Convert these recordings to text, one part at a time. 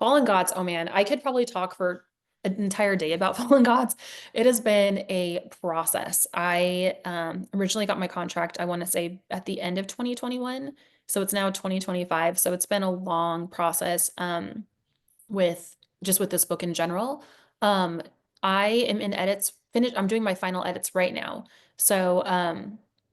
Fallen Gods, oh man, I could probably talk for an entire day about Fallen Gods. It has been a process. I originally got my contract, I want to say at the end of 2021. So it's now 2025. So it's been a long process with just with this book in general. Um, I am in edits, finished, I'm doing my final edits right now. So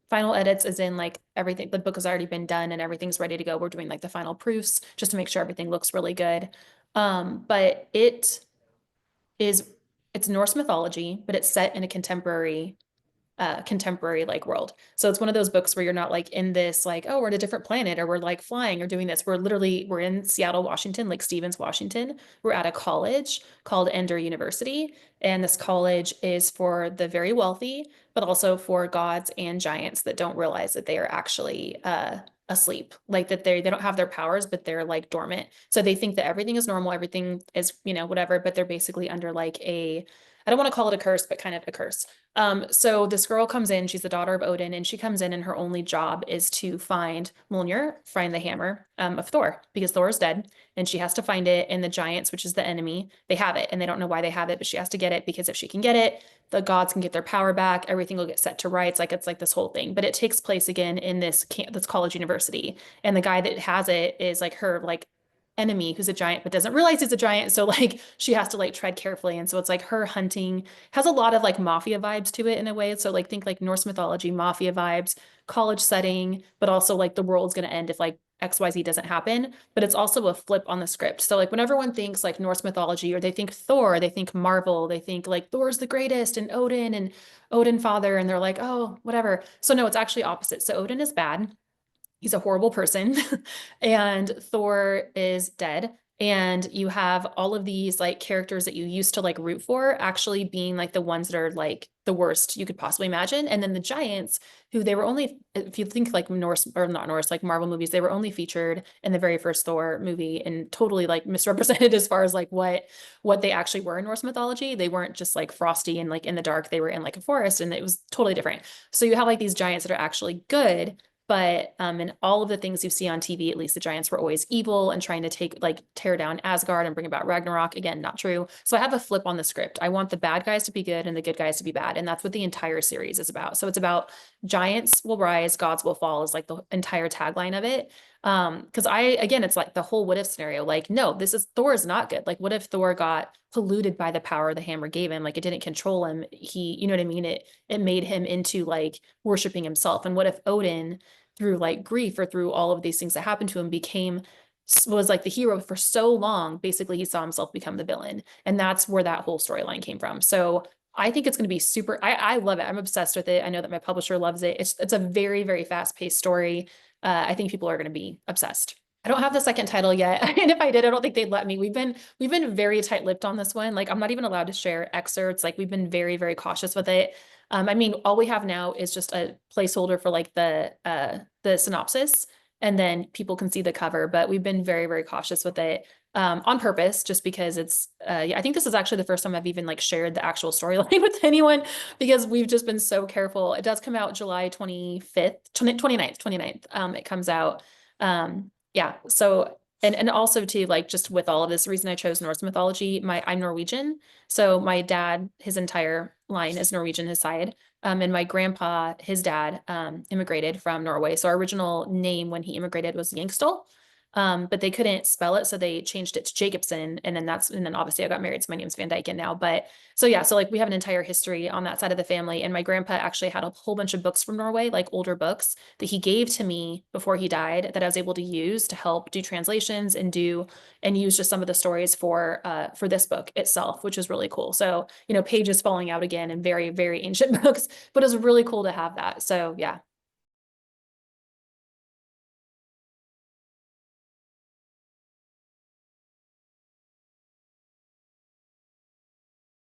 final edits is in like everything, the book has already been done and everything's ready to go. We're doing like the final proofs just to make sure everything looks really good. But is it's Norse mythology, but it's set in a contemporary like world. So it's one of those books where you're not like in this like, oh, we're in a different planet or we're like flying or doing this. We're in Seattle, Washington, like Stevens, Washington. We're at a college called Ender University. And this college is for the very wealthy, but also for gods and giants that don't realize that they are actually asleep, like that they don't have their powers, but they're like dormant. So they think that everything is normal, everything is, whatever, but they're basically under like I don't want to call it a curse, but kind of a curse. So this girl comes in, she's the daughter of Odin, and she comes in and her only job is to find Mjolnir, find the hammer of Thor, because Thor is dead, and she has to find it, and the giants, which is the enemy, they have it, and they don't know why they have it, but she has to get it because if she can get it, the gods can get their power back, everything will get set to rights, like it's like this whole thing. But it takes place again in this college university, and the guy that has it is like her like enemy who's a giant but doesn't realize he's a giant, so like she has to like tread carefully, and so it's like her hunting has a lot of like mafia vibes to it in a way. So like think like Norse mythology, mafia vibes, college setting, but also like the world's gonna end if like XYZ doesn't happen. But it's also a flip on the script. So like when everyone thinks like Norse mythology or they think Thor, they think Marvel, they think like Thor's the greatest and Odin father, and they're like, oh, whatever. So no, it's actually opposite. So Odin is bad. He's a horrible person and Thor is dead. And you have all of these like characters that you used to like root for actually being like the ones that are like the worst you could possibly imagine. And then the giants, who they were only, if you think like Norse or not Norse, like Marvel movies, they were only featured in the very first Thor movie and totally like misrepresented as far as like what they actually were in Norse mythology. They weren't just like frosty and like in the dark, they were in like a forest and it was totally different. So you have like these giants that are actually good, but in all of the things you see on TV, at least the giants were always evil and trying to tear down Asgard and bring about Ragnarok. Again, not true. So I have a flip on the script. I want the bad guys to be good and the good guys to be bad. And that's what the entire series is about. So it's about giants will rise, gods will fall is like the entire tagline of it. Because again, it's like the whole what if scenario. Like, no, Thor is not good. Like, what if Thor got polluted by the power the hammer gave him? Like, it didn't control him. You know what I mean? It made him into like worshiping himself. And what if Odin, through like grief or through all of these things that happened to him, was like the hero for so long, basically he saw himself become the villain. And that's where that whole storyline came from. So I think it's going to be super, I love it. I'm obsessed with it. I know that my publisher loves it. It's a very, very fast paced story. I think people are going to be obsessed. I don't have the second title yet. And if I did, I don't think they'd let me. We've been very tight-lipped on this one. Like I'm not even allowed to share excerpts. Like we've been very, very cautious with it. I mean, all we have now is just a placeholder for like the synopsis, and then people can see the cover, but we've been very, very cautious with it on purpose, just because yeah, I think this is actually the first time I've even like shared the actual storyline with anyone because we've just been so careful. It does come out July 25th, 29th. It comes out. Yeah. So, and also too, like just with all of this, the reason I chose Norse mythology, I'm Norwegian. So my dad, his entire line is Norwegian, his side. And my grandpa, his dad, immigrated from Norway. So our original name when he immigrated was Yankstol. But they couldn't spell it, so they changed it to Jacobson, and then obviously I got married, so my name's Van Dyken now. But so yeah, so like we have an entire history on that side of the family, and my grandpa actually had a whole bunch of books from Norway, like older books that he gave to me before he died that I was able to use to help do translations and use just some of the stories for this book itself, which is really cool. So pages falling out again in very, very ancient books, but it's really cool to have that. So yeah.